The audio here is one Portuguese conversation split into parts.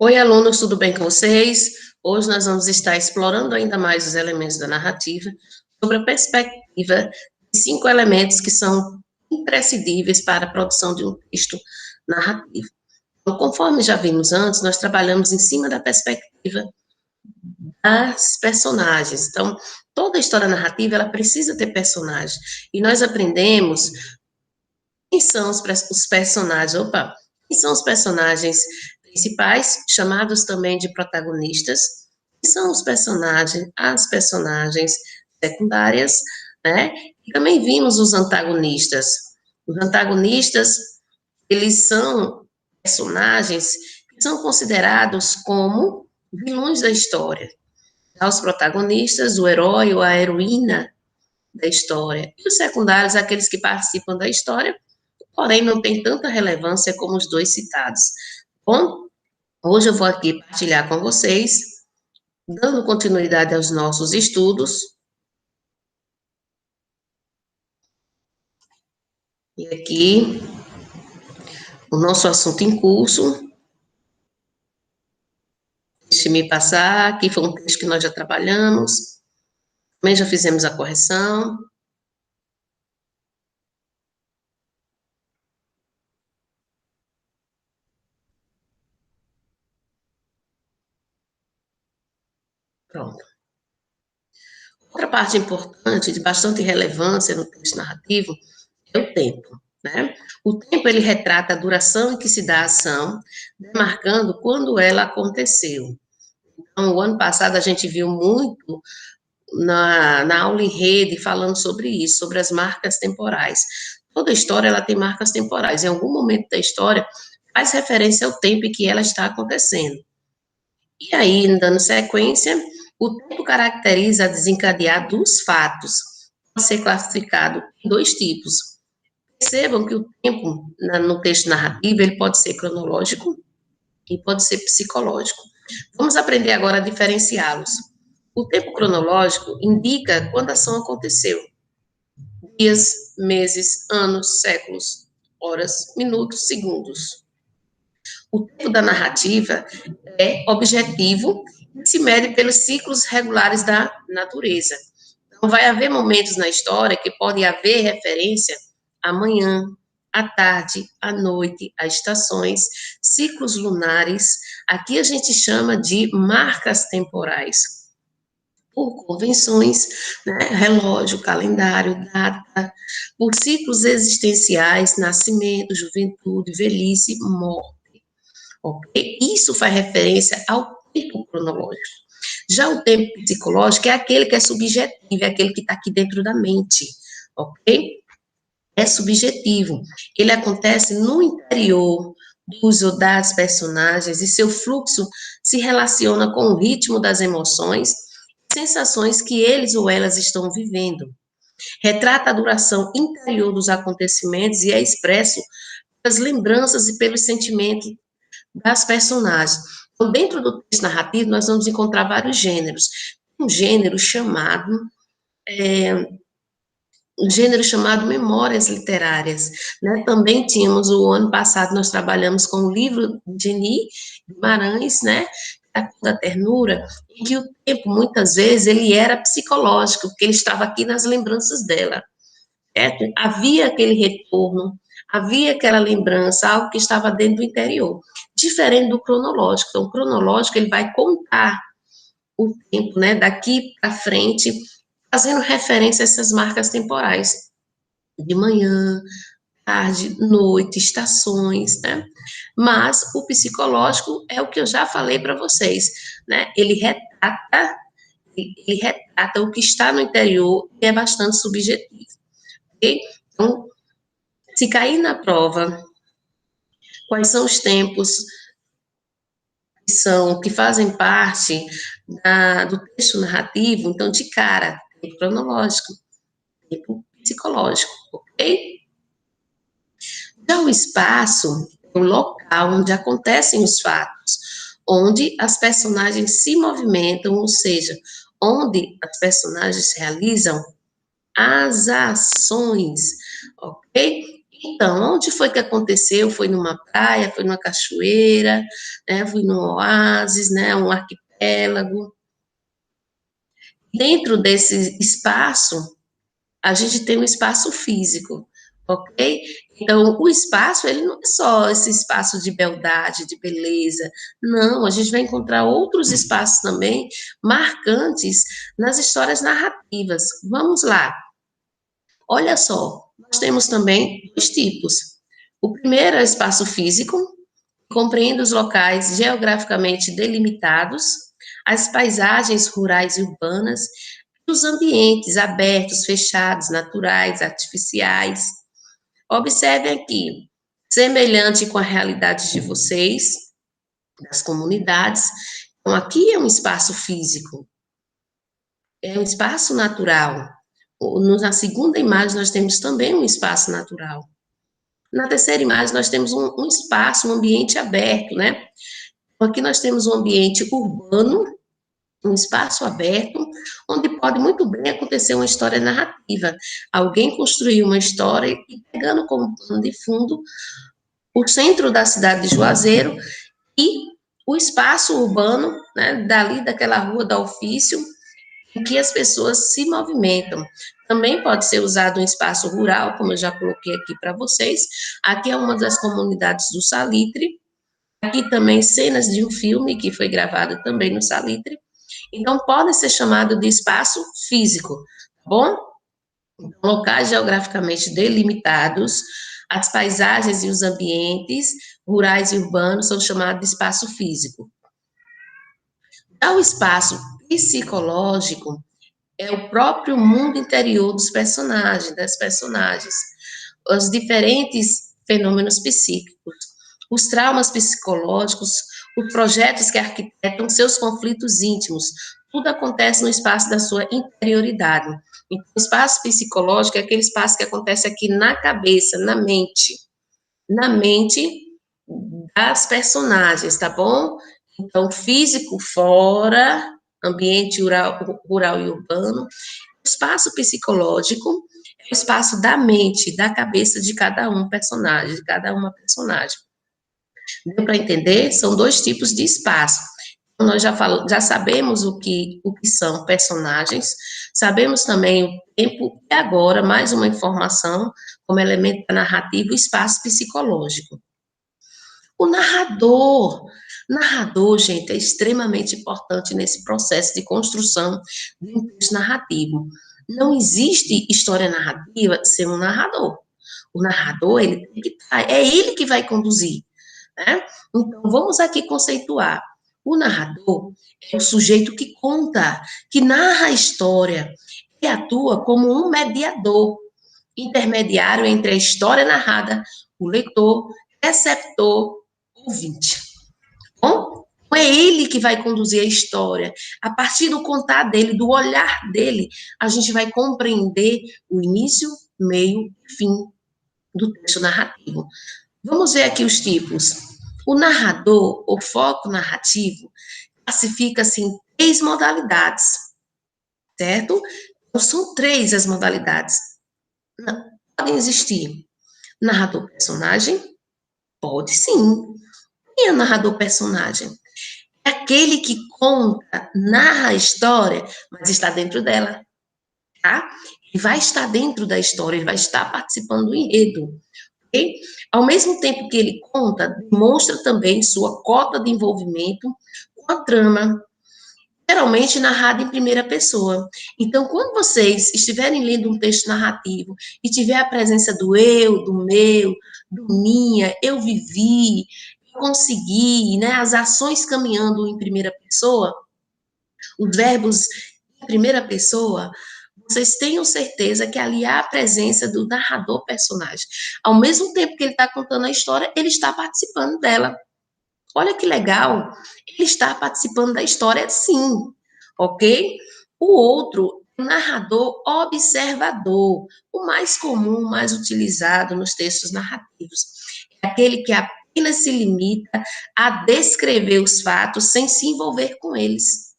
Oi, alunos, tudo bem com vocês? Hoje nós vamos estar explorando ainda mais os elementos da narrativa, sobre a perspectiva de 5 elementos que são imprescindíveis para a produção de um texto narrativo. Então, conforme já vimos antes, nós trabalhamos em cima da perspectiva das personagens. Então, toda história narrativa, ela precisa ter personagens. E nós aprendemos quem são os personagens. Quem são os personagens principais, chamados também de protagonistas, que são os personagens, as personagens secundárias, né? E também vimos os antagonistas. Os antagonistas, eles são personagens que são considerados como vilões da história. Já os protagonistas, o herói ou a heroína da história. E os secundários, aqueles que participam da história, porém não tem tanta relevância como os dois citados. Bom, hoje eu vou aqui partilhar com vocês, dando continuidade aos nossos estudos. E aqui, o nosso assunto em curso. Deixe-me passar, aqui foi um texto que nós já trabalhamos, também já fizemos a correção. Pronto. Outra parte importante, de bastante relevância no texto narrativo, é o tempo, né? O tempo, ele retrata a duração em que se dá a ação, demarcando quando ela aconteceu. Então, o ano passado a gente viu muito na aula em rede falando sobre isso, sobre as marcas temporais. Toda história, ela tem marcas temporais. Em algum momento da história, faz referência ao tempo em que ela está acontecendo. E aí, dando sequência, o tempo caracteriza a desencadear dos fatos. Pode ser classificado em dois tipos. Percebam que o tempo, no texto narrativo, ele pode ser cronológico e pode ser psicológico. Vamos aprender agora a diferenciá-los. O tempo cronológico indica quando a ação aconteceu. Dias, meses, anos, séculos, horas, minutos, segundos. O tempo da narrativa é objetivo e se mede pelos ciclos regulares da natureza. Então, vai haver momentos na história que pode haver referência à manhã, à tarde, à noite, a estações, ciclos lunares. Aqui a gente chama de marcas temporais. Por convenções, né, relógio, calendário, data, por ciclos existenciais, nascimento, juventude, velhice, morte. Ok? Isso faz referência ao tempo cronológico. Já o tempo psicológico é aquele que é subjetivo, é aquele que está aqui dentro da mente, ok? É subjetivo. Ele acontece no interior dos ou das personagens e seu fluxo se relaciona com o ritmo das emoções, sensações que eles ou elas estão vivendo. Retrata a duração interior dos acontecimentos e é expresso pelas lembranças e pelos sentimentos das personagens. Então, dentro do texto narrativo, nós vamos encontrar vários gêneros. Um gênero chamado memórias literárias, né? Também tínhamos, o ano passado, nós trabalhamos com o livro de Geni Guimarães, né? Da ternura, em que o tempo, muitas vezes, ele era psicológico, porque ele estava aqui nas lembranças dela, certo? Havia aquele retorno, havia aquela lembrança, algo que estava dentro do interior, diferente do cronológico. Então, o cronológico, ele vai contar o tempo, né, daqui para frente, fazendo referência a essas marcas temporais, de manhã, tarde, noite, estações, né? Mas o psicológico é o que eu já falei para vocês, né? Ele retrata o que está no interior e é bastante subjetivo, ok? Então, se cair na prova, quais são os tempos que fazem parte do texto narrativo, então, de cara, tempo cronológico, tempo psicológico, ok? Já o espaço é o local onde acontecem os fatos, onde as personagens se movimentam, ou seja, onde as personagens realizam as ações, ok? Então, onde foi que aconteceu? Foi numa praia, foi numa cachoeira, né, foi num oásis, né, um arquipélago. Dentro desse espaço, a gente tem um espaço físico, ok? Então, o espaço, ele não é só esse espaço de beldade, de beleza, não, a gente vai encontrar outros espaços também marcantes nas histórias narrativas. Vamos lá, olha só, nós temos também dois tipos. O primeiro é o espaço físico, que compreende os locais geograficamente delimitados, as paisagens rurais e urbanas, os ambientes abertos, fechados, naturais, artificiais. Observem aqui, semelhante com a realidade de vocês, das comunidades. Então, aqui é um espaço físico, é um espaço natural. Na segunda imagem, nós temos também um espaço natural. Na terceira imagem, nós temos um espaço, um ambiente aberto, né? Então, aqui nós temos um ambiente urbano, um espaço aberto, onde pode muito bem acontecer uma história narrativa. Alguém construiu uma história e pegando como plano de fundo o centro da cidade de Juazeiro e o espaço urbano, né, dali daquela rua do ofício, em que as pessoas se movimentam. Também pode ser usado um espaço rural, como eu já coloquei aqui para vocês. Aqui é uma das comunidades do Salitre. Aqui também cenas de um filme que foi gravado também no Salitre. Então, pode ser chamado de espaço físico, tá bom? Locais geograficamente delimitados, as paisagens e os ambientes rurais e urbanos são chamados de espaço físico. Já o espaço psicológico é o próprio mundo interior dos personagens, das personagens, os diferentes fenômenos psíquicos, os traumas psicológicos, os projetos que arquitetam seus conflitos íntimos, tudo acontece no espaço da sua interioridade. Então, o espaço psicológico é aquele espaço que acontece aqui na cabeça, na mente das personagens, tá bom? Então, físico fora, ambiente rural e urbano, espaço psicológico é o espaço da mente, da cabeça de cada um personagem, de cada uma personagem. Deu para entender? São dois tipos de espaço. Nós já sabemos o que são personagens, sabemos também o tempo e agora, mais uma informação, como elemento narrativo, o espaço psicológico. O narrador, gente, é extremamente importante nesse processo de construção de um texto narrativo. Não existe história narrativa sem um narrador. O narrador, ele tem que estar, é ele que vai conduzir, né? Então, vamos aqui conceituar. O narrador é o sujeito que conta, que narra a história, que atua como um mediador, intermediário entre a história narrada, o leitor, receptor, ouvinte. Bom, é ele que vai conduzir a história. A partir do contar dele, do olhar dele, a gente vai compreender o início, meio e fim do texto narrativo. Vamos ver aqui os tipos. O narrador, o foco narrativo, classifica-se em 3 modalidades, certo? Então, são 3 as modalidades. Não, podem existir. Narrador-personagem? Pode sim. Quem é o narrador-personagem? É aquele que conta, narra a história, mas está dentro dela, tá? Ele vai estar dentro da história, ele vai estar participando do enredo. Okay? Ao mesmo tempo que ele conta, demonstra também sua cota de envolvimento com a trama, geralmente narrada em primeira pessoa. Então, quando vocês estiverem lendo um texto narrativo e tiver a presença do eu, do meu, do minha, eu vivi, eu consegui, né, as ações caminhando em primeira pessoa, os verbos em primeira pessoa, vocês tenham certeza que ali há a presença do narrador personagem. Ao mesmo tempo que ele está contando a história, ele está participando dela. Olha que legal, ele está participando da história sim, ok? O outro, narrador observador, o mais comum, mais utilizado nos textos narrativos. É aquele que apenas se limita a descrever os fatos sem se envolver com eles.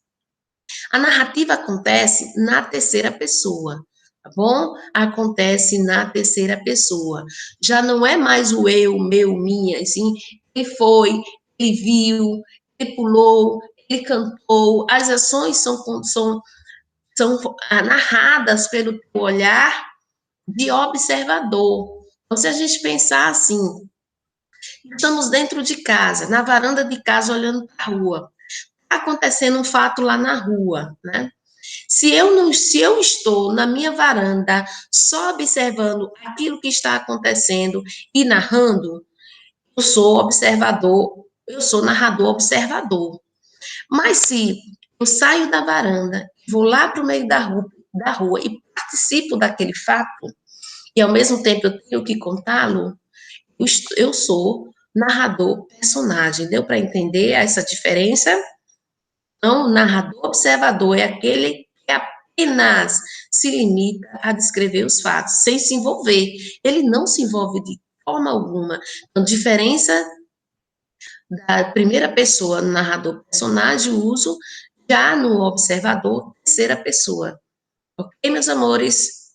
A narrativa acontece na terceira pessoa, tá bom? Acontece na terceira pessoa. Já não é mais o eu, meu, minha, assim, ele foi, ele viu, ele pulou, ele cantou, as ações são narradas pelo teu olhar de observador. Então, se a gente pensar assim, estamos dentro de casa, na varanda de casa, olhando para a rua, está acontecendo um fato lá na rua, né? Se eu estou na minha varanda só observando aquilo que está acontecendo e narrando, eu sou observador, eu sou narrador observador. Mas se eu saio da varanda, vou lá para o meio da rua e participo daquele fato, e ao mesmo tempo eu tenho que contá-lo, eu sou narrador personagem. Deu para entender essa diferença? Então, o narrador observador é aquele que apenas se limita a descrever os fatos, sem se envolver. Ele não se envolve de forma alguma. Então, diferença da primeira pessoa no narrador personagem, o uso já no observador, terceira pessoa. Ok, meus amores?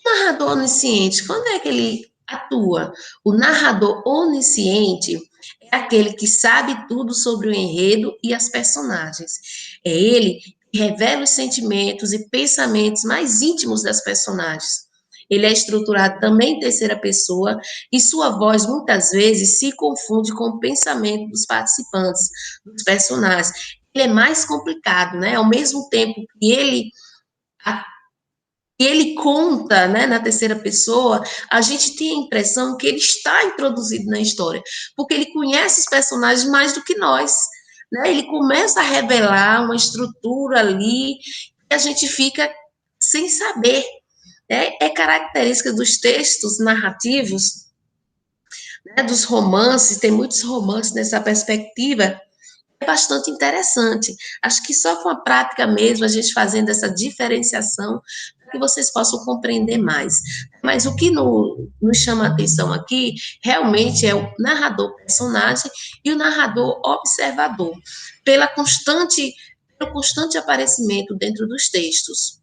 Narrador onisciente, quando é que ele atua? O narrador onisciente é aquele que sabe tudo sobre o enredo e as personagens. É ele que revela os sentimentos e pensamentos mais íntimos das personagens. Ele é estruturado também em terceira pessoa e sua voz muitas vezes se confunde com o pensamento dos participantes, dos personagens. Ele é mais complicado, né? Ao mesmo tempo que ele conta, né, na terceira pessoa, a gente tem a impressão que ele está introduzido na história, porque ele conhece os personagens mais do que nós, né? Ele começa a revelar uma estrutura ali e a gente fica sem saber, né? É característica dos textos narrativos, né, dos romances, tem muitos romances nessa perspectiva, é bastante interessante. Acho que só com a prática mesmo, a gente fazendo essa diferenciação, para que vocês possam compreender mais. Mas o que nos chama a atenção aqui, realmente, é o narrador personagem e o narrador observador, pelo constante aparecimento dentro dos textos.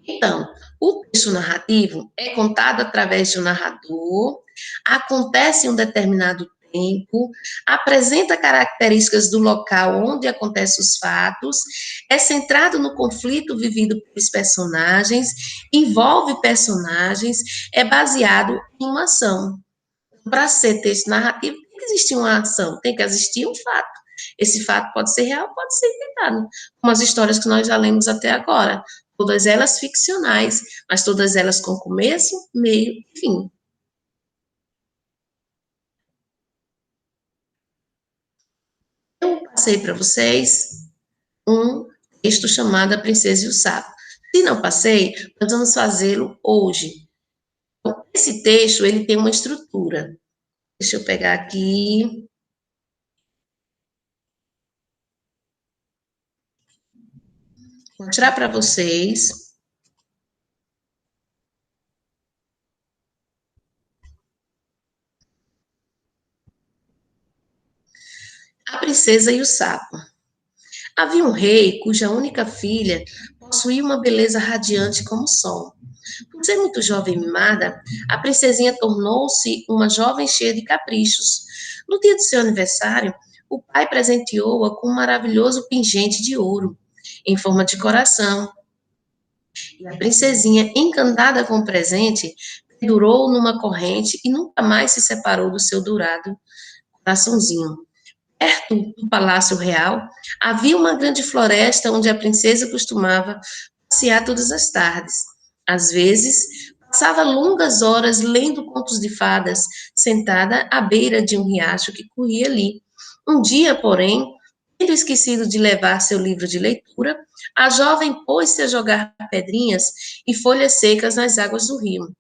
Então, o texto narrativo é contado através de um narrador, acontece em um determinado tempo, apresenta características do local onde acontecem os fatos, é centrado no conflito vivido pelos personagens, envolve personagens, é baseado em uma ação. Para ser texto narrativo, tem que existir uma ação, tem que existir um fato. Esse fato pode ser real, pode ser inventado, como as histórias que nós já lemos até agora, todas elas ficcionais, mas todas elas com começo, meio e fim. Eu passei para vocês um texto chamado A Princesa e o Sapo. Se não passei, nós vamos fazê-lo hoje. Então, esse texto, ele tem uma estrutura. Deixa eu pegar aqui, mostrar para vocês. A Princesa e o Sapo. Havia um rei cuja única filha possuía uma beleza radiante como o sol. Por ser muito jovem e mimada, a princesinha tornou-se uma jovem cheia de caprichos. No dia de seu aniversário, o pai presenteou-a com um maravilhoso pingente de ouro, em forma de coração. E a princesinha, encantada com o presente, pendurou-o numa corrente e nunca mais se separou do seu dourado coraçãozinho. Perto do Palácio Real, havia uma grande floresta onde a princesa costumava passear todas as tardes. Às vezes, passava longas horas lendo contos de fadas, sentada à beira de um riacho que corria ali. Um dia, porém, tendo esquecido de levar seu livro de leitura, a jovem pôs-se a jogar pedrinhas e folhas secas nas águas do rio.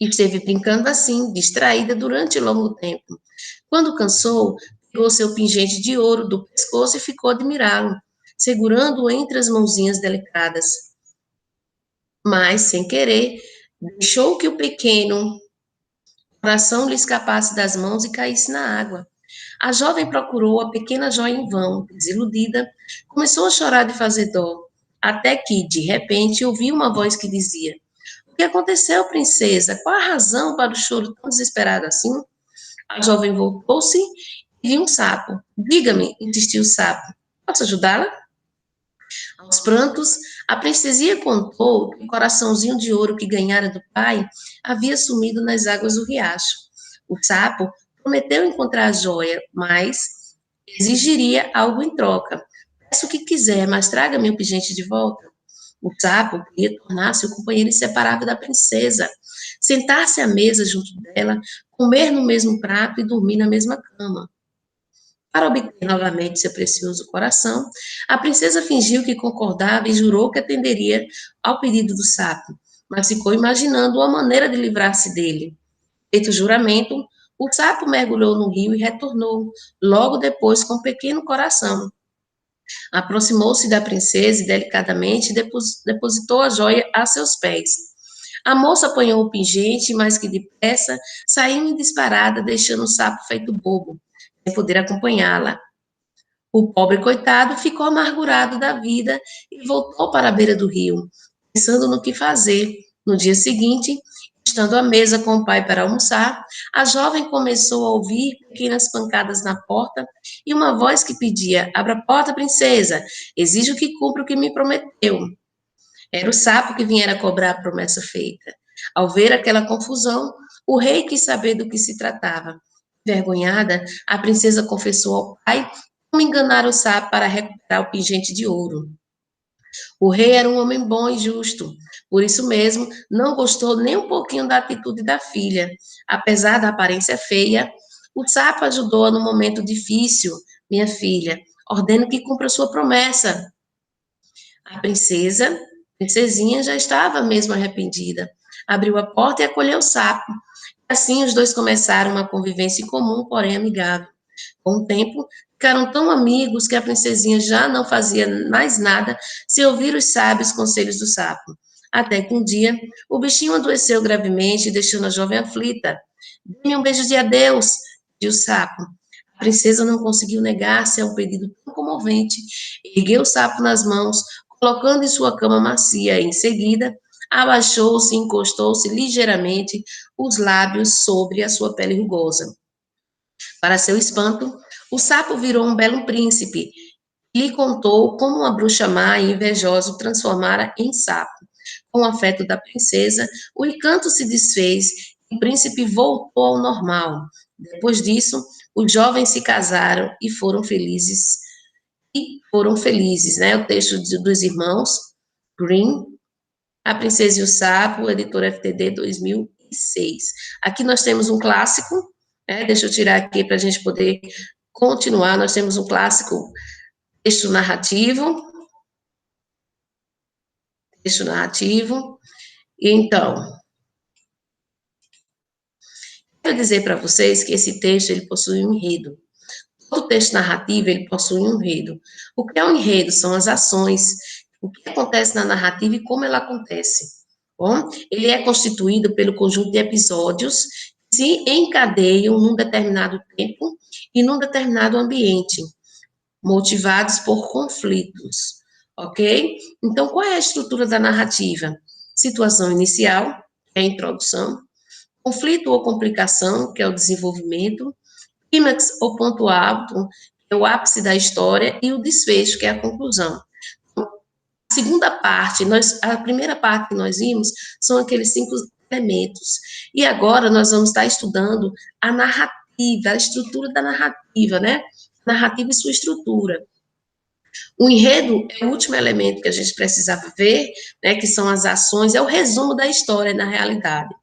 E esteve brincando assim, distraída durante longo tempo. Quando cansou, pegou seu pingente de ouro do pescoço e ficou a admirá-lo, segurando-o entre as mãozinhas delicadas. Mas, sem querer, deixou que o pequeno coração lhe escapasse das mãos e caísse na água. A jovem procurou a pequena joia em vão, desiludida, começou a chorar de fazer dó. até que, de repente, ouviu uma voz que dizia: "O que aconteceu, princesa? Qual a razão para o choro tão desesperado assim?" A jovem voltou-se e viu um sapo. "Diga-me", insistiu o sapo, "posso ajudá-la?" Aos prantos, a princesinha contou que o coraçãozinho de ouro que ganhara do pai havia sumido nas águas do riacho. O sapo prometeu encontrar a joia, mas exigiria algo em troca. "Peço o que quiser, mas traga meu pingente de volta." O sapo queria tornar-se o companheiro inseparável da princesa, sentar-se à mesa junto dela, comer no mesmo prato e dormir na mesma cama. Para obter novamente seu precioso coração, a princesa fingiu que concordava e jurou que atenderia ao pedido do sapo, mas ficou imaginando uma maneira de livrar-se dele. Feito o juramento, o sapo mergulhou no rio e retornou, logo depois com um pequeno coração. Aproximou-se da princesa e delicadamente depositou a joia a seus pés. A moça apanhou o pingente, mas que depressa saiu em disparada, deixando o sapo feito bobo, sem poder acompanhá-la. O pobre coitado ficou amargurado da vida e voltou para a beira do rio, pensando no que fazer. No dia seguinte, estando à mesa com o pai para almoçar, a jovem começou a ouvir pequenas pancadas na porta e uma voz que pedia: "Abra a porta, princesa, exijo que cumpra o que me prometeu." Era o sapo que viera cobrar a promessa feita. Ao ver aquela confusão, o rei quis saber do que se tratava. Envergonhada, a princesa confessou ao pai como enganar o sapo para recuperar o pingente de ouro. O rei era um homem bom e justo, por isso mesmo não gostou nem um pouquinho da atitude da filha. Apesar da aparência feia, o sapo ajudou-a no momento difícil. "Minha filha, ordeno que cumpra sua promessa." A princesinha já estava mesmo arrependida. Abriu a porta e acolheu o sapo. Assim, os dois começaram uma convivência em comum, porém amigável. Com o tempo, ficaram tão amigos que a princesinha já não fazia mais nada sem ouvir os sábios conselhos do sapo. Até que um dia, o bichinho adoeceu gravemente, deixando a jovem aflita. "Dê-me um beijo de adeus", disse o sapo. A princesa não conseguiu negar-se a um pedido tão comovente. Ergueu o sapo nas mãos, colocando em sua cama macia, e em seguida abaixou-se e encostou-se ligeiramente os lábios sobre a sua pele rugosa. Para seu espanto, o sapo virou um belo príncipe e lhe contou como uma bruxa má e invejosa o transformara em sapo. Com o afeto da princesa, o encanto se desfez e o príncipe voltou ao normal. Depois disso, os jovens se casaram e foram felizes. Né? O texto dos irmãos Green, A Princesa e o Sapo, editora FTD 2006. Aqui nós temos um clássico, né? Deixa eu tirar aqui para a gente poder continuar. Nós temos um clássico, texto narrativo. E então, quero dizer para vocês que esse texto ele possui um enredo. Todo texto narrativo ele possui um enredo. O que é um enredo? São as ações, o que acontece na narrativa e como ela acontece. Bom, ele é constituído pelo conjunto de episódios que se encadeiam num determinado tempo e num determinado ambiente, motivados por conflitos, ok? Então, qual é a estrutura da narrativa? Situação inicial, que é a introdução, conflito ou complicação, que é o desenvolvimento, clímax ou ponto alto, que é o ápice da história, e o desfecho, que é a conclusão. A primeira parte que nós vimos são aqueles 5 elementos. E agora nós vamos estar estudando a narrativa, a estrutura da narrativa, né? Narrativa e sua estrutura. O enredo é o último elemento que a gente precisava ver, né? Que são as ações, é o resumo da história na realidade.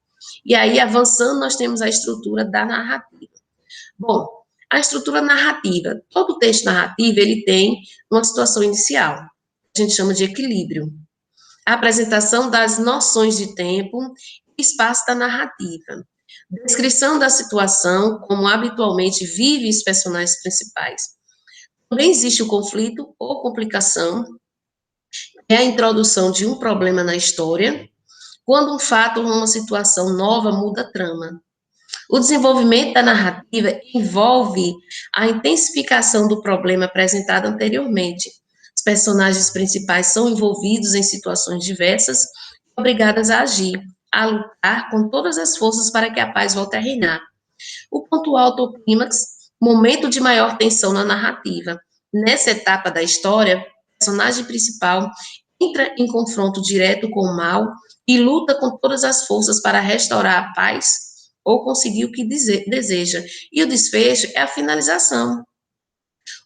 E aí, avançando, nós temos a estrutura da narrativa. Bom, a estrutura narrativa, todo texto narrativo, ele tem uma situação inicial, a gente chama de equilíbrio. A apresentação das noções de tempo e espaço da narrativa. Descrição da situação, como habitualmente vivem os personagens principais. Também existe o conflito ou complicação, que é a introdução de um problema na história, quando um fato ou uma situação nova muda a trama. O desenvolvimento da narrativa envolve a intensificação do problema apresentado anteriormente. Os personagens principais são envolvidos em situações diversas, obrigadas a agir, a lutar com todas as forças para que a paz volte a reinar. O ponto alto ou clímax, momento de maior tensão na narrativa. Nessa etapa da história, o personagem principal entra em confronto direto com o mal e luta com todas as forças para restaurar a paz ou conseguir o que deseja. E o desfecho é a finalização,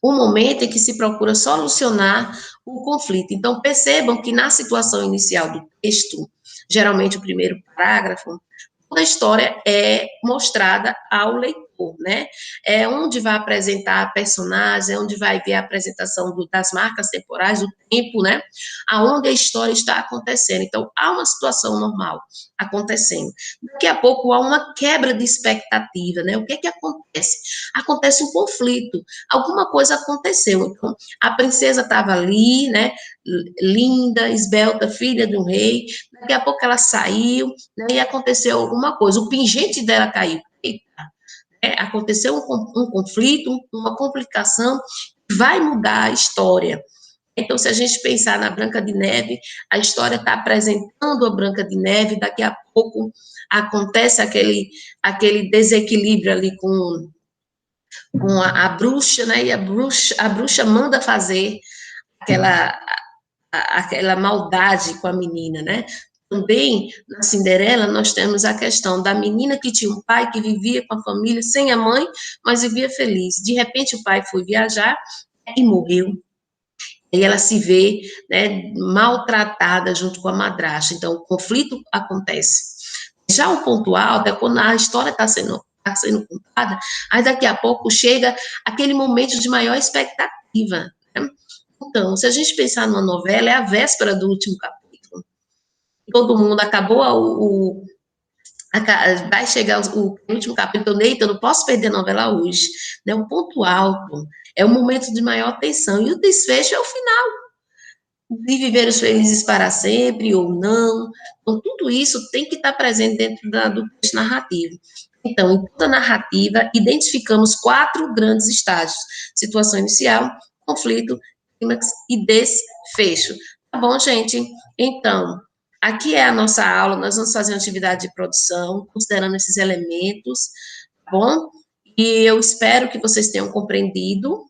o momento em que se procura solucionar o conflito. Então, percebam que na situação inicial do texto, geralmente o primeiro parágrafo, toda a história é mostrada ao leitor, né? É onde vai apresentar a personagem, é onde vai ver a apresentação das marcas temporais, do tempo, né? Aonde a história está acontecendo. Então, há uma situação normal acontecendo. Daqui a pouco há uma quebra de expectativa, né? O que é que acontece? Acontece um conflito, alguma coisa aconteceu. Então, a princesa estava ali, né? Linda, esbelta, filha de um rei. Daqui a pouco ela saiu, né, e aconteceu alguma coisa, o pingente dela caiu. Eita, aconteceu um conflito, uma complicação, vai mudar a história. Então, se a gente pensar na Branca de Neve, a história está apresentando a Branca de Neve, daqui a pouco acontece aquele desequilíbrio ali com a bruxa, né? E a bruxa manda fazer aquela, aquela maldade com a menina, né? Também, na Cinderela, nós temos a questão da menina que tinha um pai que vivia com a família, sem a mãe, mas vivia feliz. De repente, o pai foi viajar e morreu. E ela se vê, né, maltratada junto com a madrasta. Então, o conflito acontece. Já o ponto alto é quando a história tá sendo contada, aí daqui a pouco chega aquele momento de maior expectativa, né? Então, se a gente pensar numa novela, é a véspera do último capítulo. Todo mundo acabou vai chegar o último capítulo, Neita, eu não posso perder a novela hoje. Né? O ponto alto é o momento de maior tensão, e o desfecho é o final, de viver os felizes para sempre ou não. Então, tudo isso tem que estar presente dentro do texto narrativo. Então, em toda narrativa, identificamos 4 grandes estágios: situação inicial, conflito, clímax e desfecho. Tá bom, gente? Então, aqui é a nossa aula, nós vamos fazer uma atividade de produção, considerando esses elementos, tá bom? E eu espero que vocês tenham compreendido,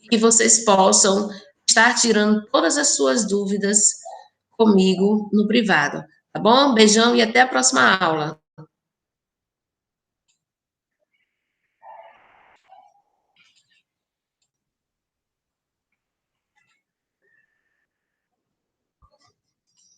que vocês possam estar tirando todas as suas dúvidas comigo no privado, tá bom? Beijão e até a próxima aula.